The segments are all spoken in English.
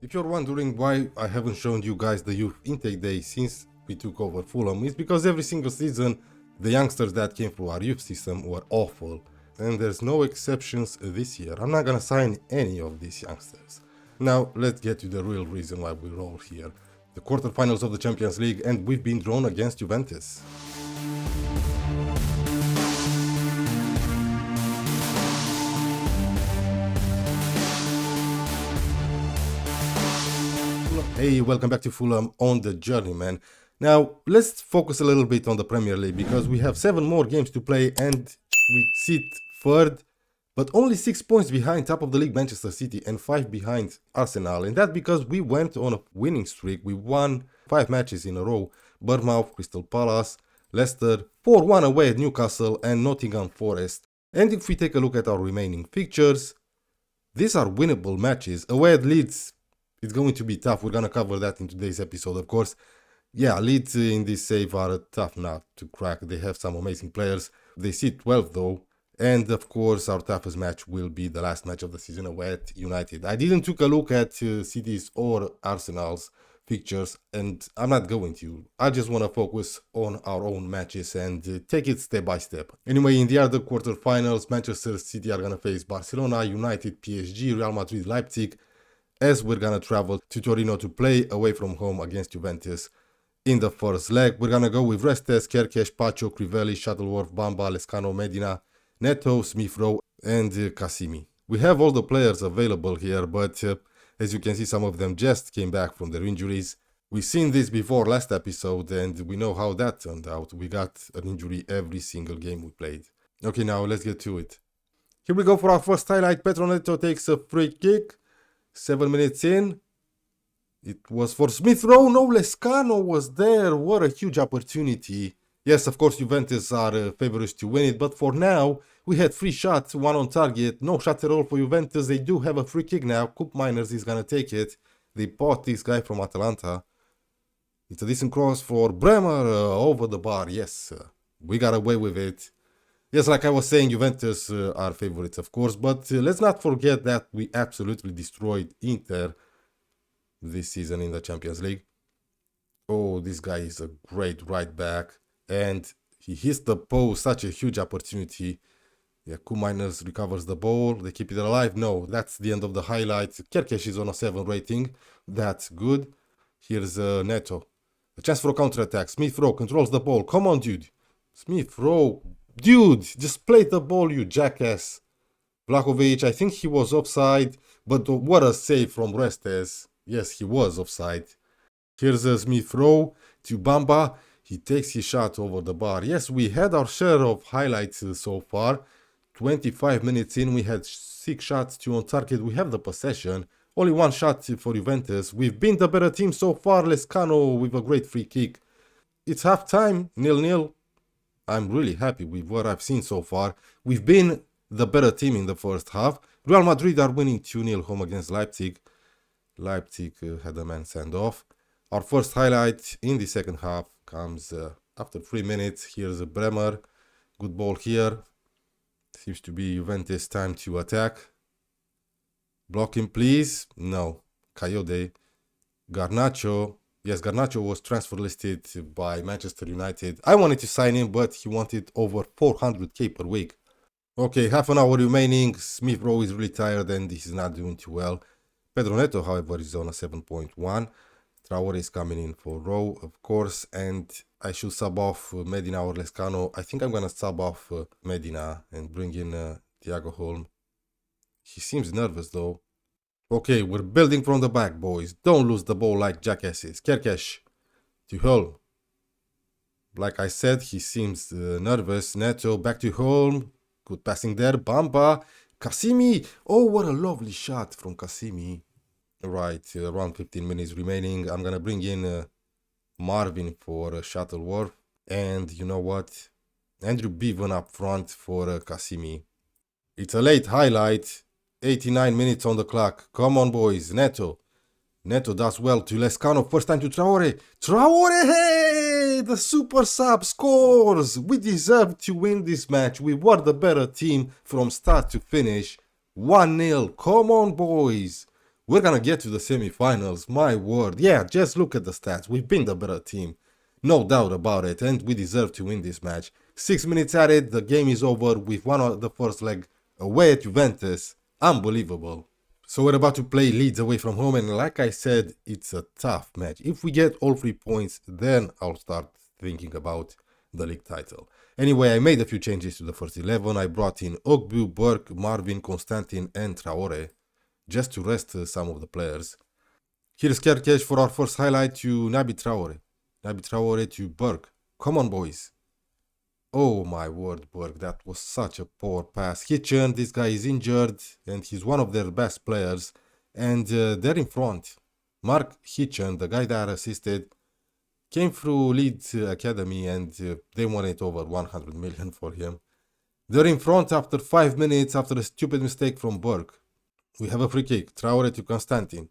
If you're wondering why I haven't shown you guys the youth intake day since we took over Fulham, it's because every single season the youngsters that came through our youth system were awful. And there's no exceptions this year. I'm not gonna sign any of these youngsters. Now let's get to the real reason why we're all here. The quarterfinals of the Champions League, and we've been drawn against Juventus. Hey, welcome back to Fulham on the Journeyman. Now, let's focus a little bit on the Premier League because we have 7 more games to play and we sit third, but only 6 points behind top of the league Manchester City and 5 behind Arsenal. And that because we went on a winning streak. We won 5 matches in a row. Bournemouth, Crystal Palace, Leicester, 4-1 away at Newcastle and Nottingham Forest. And if we take a look at our remaining fixtures, these are winnable matches. Away at Leeds, it's going to be tough. We're going to cover that in today's episode, of course. Yeah, Leeds in this save are a tough nut to crack. They have some amazing players. They sit 12th though. And of course, our toughest match will be the last match of the season away at United. I didn't take a look at City's or Arsenal's fixtures, and I'm not going to. I just want to focus on our own matches and take it step by step. Anyway, in the other quarterfinals, Manchester City are going to face Barcelona, United, PSG, Real Madrid, Leipzig, as we're gonna travel to Torino to play away from home against Juventus. In the first leg, we're gonna go with Restes, Kerkesh, Pacho, Crivelli, Shuttleworth, Bamba, Lescano, Medina, Neto, Smith Rowe, and Cassimi. We have all the players available here, but as you can see, some of them just came back from their injuries. We've seen this before last episode, and we know how that turned out. We got an injury every single game we played. Okay, now let's get to it. Here we go for our first highlight. Pedro Neto takes a free kick. 7 minutes in, it was for Smith Rowe. No, Lescano was there. What a huge opportunity. Yes, of course, Juventus are favorites to win it, but for now, we had 3 shots, 1 on target. No shot at all for Juventus. They do have a free kick now. Coop Miners is going to take it. They bought this guy from Atalanta. It's a decent cross for Bremer over the bar. Yes, we got away with it. Yes, like I was saying, Juventus are favorites, of course, but let's not forget that we absolutely destroyed Inter this season in the Champions League. Oh, this guy is a great right back, and he hits the post, such a huge opportunity. Yeah, Kuminers recovers the ball, they keep it alive. No, that's the end of the highlight. Kerkesh is on a 7 rating, that's good. Here's Neto, a chance for a counter-attack. Smith Rowe controls the ball, come on dude. Smith Rowe. Dude, just play the ball, you jackass. Vlahovic, I think he was offside, but what a save from Restes. Yes, he was offside. Here's Smith Rowe to Bamba. He takes his shot over the bar. Yes, we had our share of highlights so far. 25 minutes in, we had 6 shots, 2 on target. We have the possession. Only 1 shot for Juventus. We've been the better team so far. Lescano with a great free kick. It's half time, 0-0. I'm really happy with what I've seen so far. We've been the better team in the first half. Real Madrid are winning 2-0 home against Leipzig. Leipzig had a man send off. Our first highlight in the second half comes after 3 minutes. Here's a Bremer. Good ball here. Seems to be Juventus time to attack. Block him, please. No. Coyote. Garnacho. Yes, Garnacho was transfer listed by Manchester United. I wanted to sign him, but he wanted over 400k per week. Okay, half an hour remaining. Smith Rowe is really tired and he's not doing too well. Pedro Neto, however, is on a 7.1. Traore is coming in for Rowe, of course, and I should sub off Medina or Lescano. I think I'm going to sub off Medina and bring in Thiago Holm. He seems nervous though. Okay, we're building from the back, boys. Don't lose the ball like jackasses. Kerkesh to Holm. Like I said, he seems nervous. Neto back to Holm. Good passing there. Bamba. Cassimi. Oh, what a lovely shot from Cassimi. Right, around 15 minutes remaining. I'm going to bring in Marvin for Shuttleworth. And you know what? Andrew Bevan up front for Cassimi. It's a late highlight. 89 minutes on the clock. Come on, boys. Neto. Neto does well to Lescano. First time to Traore. Traore! Hey! The super sub scores! We deserve to win this match. We were the better team from start to finish. 1-0. Come on, boys. We're gonna get to the semi-finals, my word. Yeah, just look at the stats. We've been the better team. No doubt about it, and we deserve to win this match. 6 minutes at it, the game is over. We've won the first leg away at Juventus. Unbelievable. So we're about to play Leeds away from home, and like I said, it's a tough match. If we get all 3 points, then I'll start thinking about the league title. Anyway, I made a few changes to the first 11. I brought in Ogbu, Burke, Marvin, Constantin, and Traore, just to rest some of the players. Here's Kerkesh for our first highlight to Naby Traore. Naby Traore to Burke. Come on, boys. Oh my word, Burke, that was such a poor pass. Hitchen, this guy is injured, and he's one of their best players. And they're in front. Mark Hitchen, the guy that assisted, came through Leeds Academy, and they wanted over 100 million for him. They're in front after 5 minutes after a stupid mistake from Burke. We have a free kick. Traore to Constantin.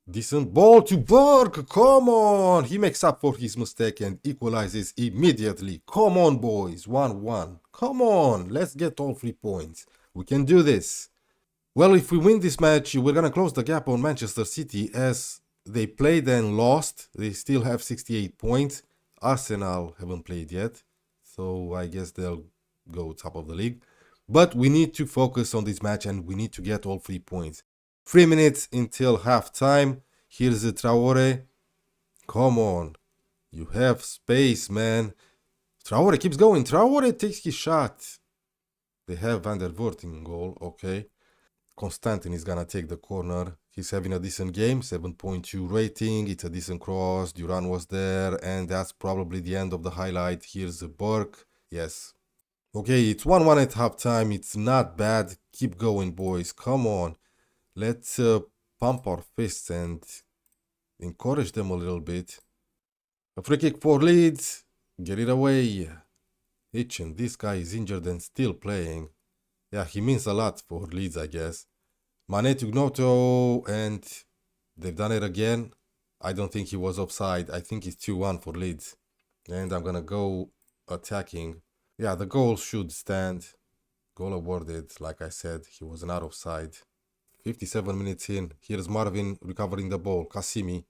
Decent ball to Burke. Come on. He makes up for his mistake and equalizes immediately. Come on, boys. 1-1. Come on. Let's get all 3 points. We can do this. Well, if we win this match, we're going to close the gap on Manchester City, as they played and lost. They still have 68 points. Arsenal haven't played yet, so I guess they'll go top of the league. But we need to focus on this match, and we need to get all 3 points. 3 minutes until half time. Here's the Traore. Come on. You have space, man. Traore keeps going. Traore takes his shot. They have Van der Voort in goal. Okay. Constantin is gonna take the corner. He's having a decent game. 7.2 rating. It's a decent cross. Duran was there. And that's probably the end of the highlight. Here's the Burke. Yes. Okay, it's 1-1 at halftime. It's not bad. Keep going, boys. Come on. Let's pump our fists and encourage them a little bit. A free kick for Leeds. Get it away. Hitchen, this guy is injured and still playing. Yeah, he means a lot for Leeds, I guess. Mane to Gnotto, and they've done it again. I don't think he was offside. I think it's 2-1 for Leeds. And I'm gonna go attacking. Yeah, the goal should stand. Goal awarded, like I said, he was not offside. 57 minutes in. Here's Marvin recovering the ball. Kasimi.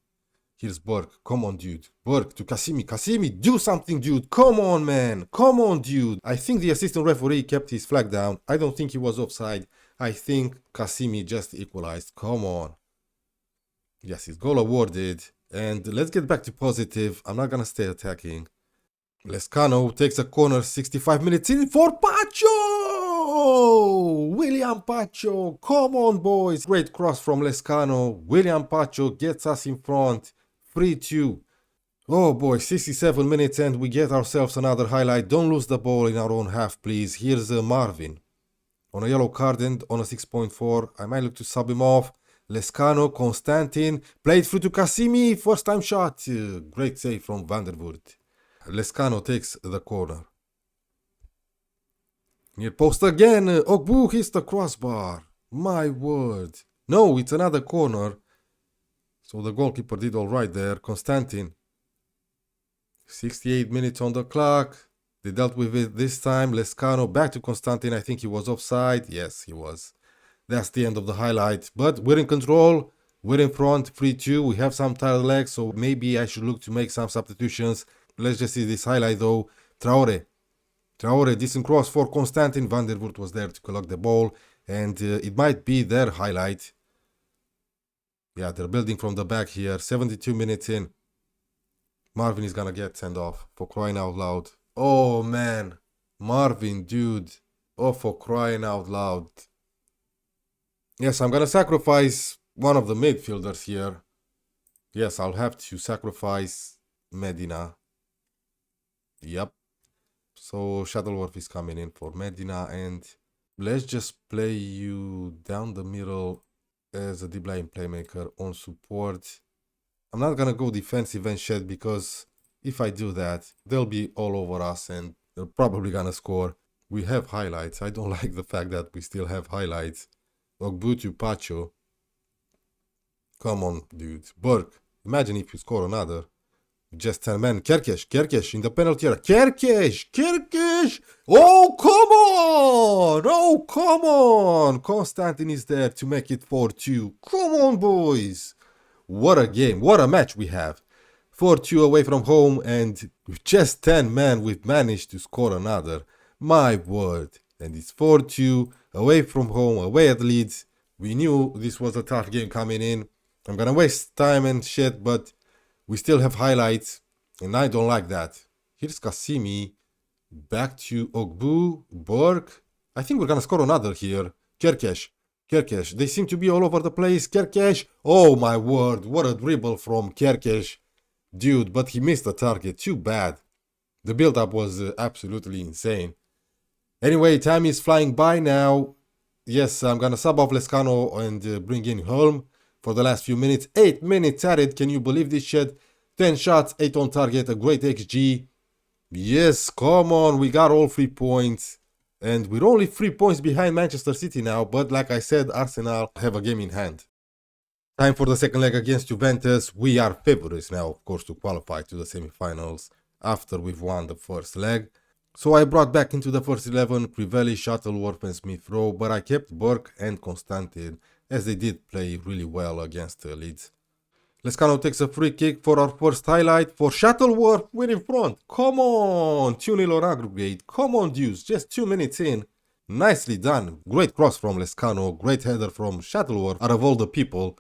Here's Burke. Come on, dude. Burke to Kasimi. Kasimi, do something, dude. Come on, man. Come on, dude. I think the assistant referee kept his flag down. I don't think he was offside. I think Kasimi just equalized. Come on. Yes, his goal awarded. And let's get back to positive. I'm not going to stay attacking. Lescano takes a corner. 65 minutes in for Pacho. William Pacho. Come on, boys. Great cross from Lescano. William Pacho gets us in front. 3-2. Oh boy, 67 minutes and we get ourselves another highlight. Don't lose the ball in our own half, please. Here's Marvin. On a yellow card and on a 6.4. I might look to sub him off. Lescano, Constantin. Played through to Kasimi. First time shot. Great save from Van der Voort. Lescano takes the corner. Near post again. Ogbu hits the crossbar. My word. No, it's another corner. So the goalkeeper did all right there. Constantin. 68 minutes on the clock. They dealt with it this time. Lescano back to Constantin. I think he was offside. Yes, he was. That's the end of the highlight. But we're in control. We're in front. 3-2. We have some tired legs, so maybe I should look to make some substitutions. Let's just see this highlight though. Traore. Traore, decent cross for Constantin. Van der Voort was there to collect the ball. And it might be their highlight. Yeah, they're building from the back here. 72 minutes in. Marvin is gonna get sent off, for crying out loud. Oh man. Marvin, dude. Oh, for crying out loud. Yes, I'm gonna sacrifice one of the midfielders here. Yes, I'll have to sacrifice Medina. Yep. So Shuttleworth is coming in for Medina, and let's just play you down the middle as a deep line playmaker on support. I'm not gonna go defensive and shed, because if I do that, they'll be all over us and they're probably gonna score. We have highlights. I don't like the fact that we still have highlights. Ogbu to Pacho. Come on, dude. Burke. Imagine if you score another. Just 10 men. Kerkesh in the penalty area. Kerkesh! Oh, come on! Oh, come on! Konstantin is there to make it 4-2. Come on, boys! What a game. What a match we have. 4-2 away from home, and with just 10 men we've managed to score another. My word. And it's 4-2 away from home, away at Leeds. We knew this was a tough game coming in. I'm gonna waste time and shit, but we still have highlights, and I don't like that. Here's Kasimi. Back to Ogbu, Burke. I think we're gonna score another here. Kerkesh. They seem to be all over the place. Kerkesh. Oh my word, what a dribble from Kerkesh. Dude, but he missed the target. Too bad. The build-up was absolutely insane. Anyway, time is flying by now. Yes, I'm gonna sub off Lescano and bring in Holm for the last few minutes. 8 minutes at it. Can you believe this shit? 10 shots, 8 on target, a great XG. Yes, come on, we got all 3 points. And we're only 3 points behind Manchester City now, but like I said, Arsenal have a game in hand. Time for the second leg against Juventus. We are favorites now, of course, to qualify to the semi-finals after we've won the first leg. So I brought back into the first 11 Crivelli, Shuttleworth and Smith Rowe, but I kept Burke and Konstantin as they did play really well against Leeds. Lescano takes a free kick for our first highlight for Shuttleworth. We're in front. Come on, 2-0 on aggregate. Come on, dudes, just 2 minutes in. Nicely done. Great cross from Lescano, great header from Shuttleworth out of all the people.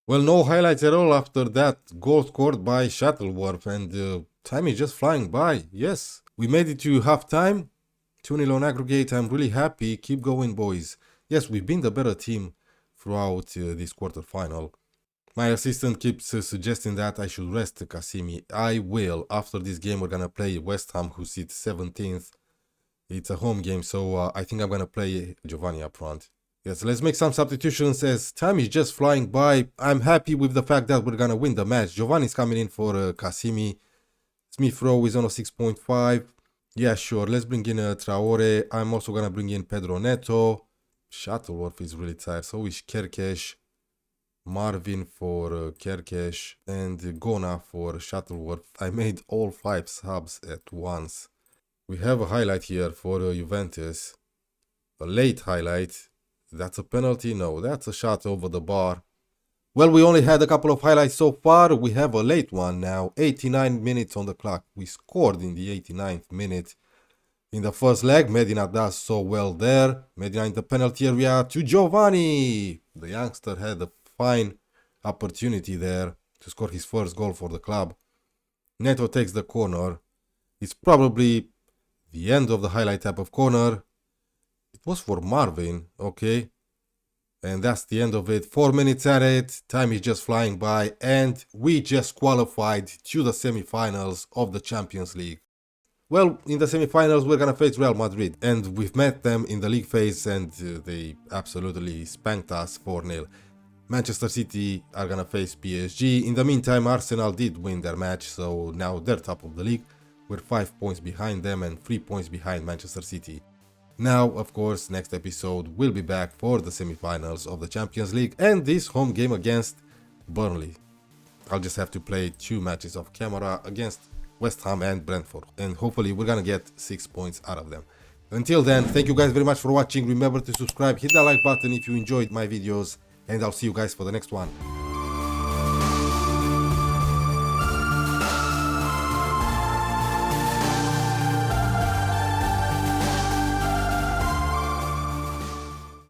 Well, no highlights at all after that goal scored by Shuttleworth, and time is just flying by. Yes, we made it to half-time. 2-0 on aggregate. I'm really happy. Keep going, boys. Yes, we've been the better team throughout this quarter-final. My assistant keeps suggesting that I should rest Kasimi. I will. After this game, we're going to play West Ham, who sits 17th. It's a home game, so I think I'm going to play Giovanni up front. Yes, let's make some substitutions as time is just flying by. I'm happy with the fact that we're going to win the match. Giovanni's coming in for Kasimi. Smith Rowe is on a 6.5. Yeah, sure. Let's bring in Traore. I'm also going to bring in Pedro Neto. Shuttleworth is really tired. So is Kerkesh. Marvin for Kerkesh. And Gona for Shuttleworth. I made all 5 subs at once. We have a highlight here for Juventus. A late highlight. That's a penalty? No, that's a shot over the bar. Well, we only had a couple of highlights so far. We have a late one now. 89 minutes on the clock. We scored in the 89th minute. In the first leg, Medina does so well there. Medina in the penalty area to Giovanni. The youngster had a fine opportunity there to score his first goal for the club. Neto takes the corner. It's probably the end of the highlight type of corner. It was for Marvin, okay. And that's the end of it. 4 minutes at it. Time is just flying by. And we just qualified to the semi-finals of the Champions League. Well, in the semi-finals, we're going to face Real Madrid. And we've met them in the league phase and they absolutely spanked us 4-0. Manchester City are going to face PSG. In the meantime, Arsenal did win their match. So now they're top of the league. We're 5 points behind them and 3 points behind Manchester City. Now, of course, next episode we'll be back for the semi-finals of the Champions League and this home game against Burnley. I'll just have to play 2 matches off camera against West Ham and Brentford, and hopefully we're gonna get 6 points out of them. Until then, thank you guys very much for watching. Remember to subscribe, hit that like button if you enjoyed my videos, and I'll see you guys for the next one.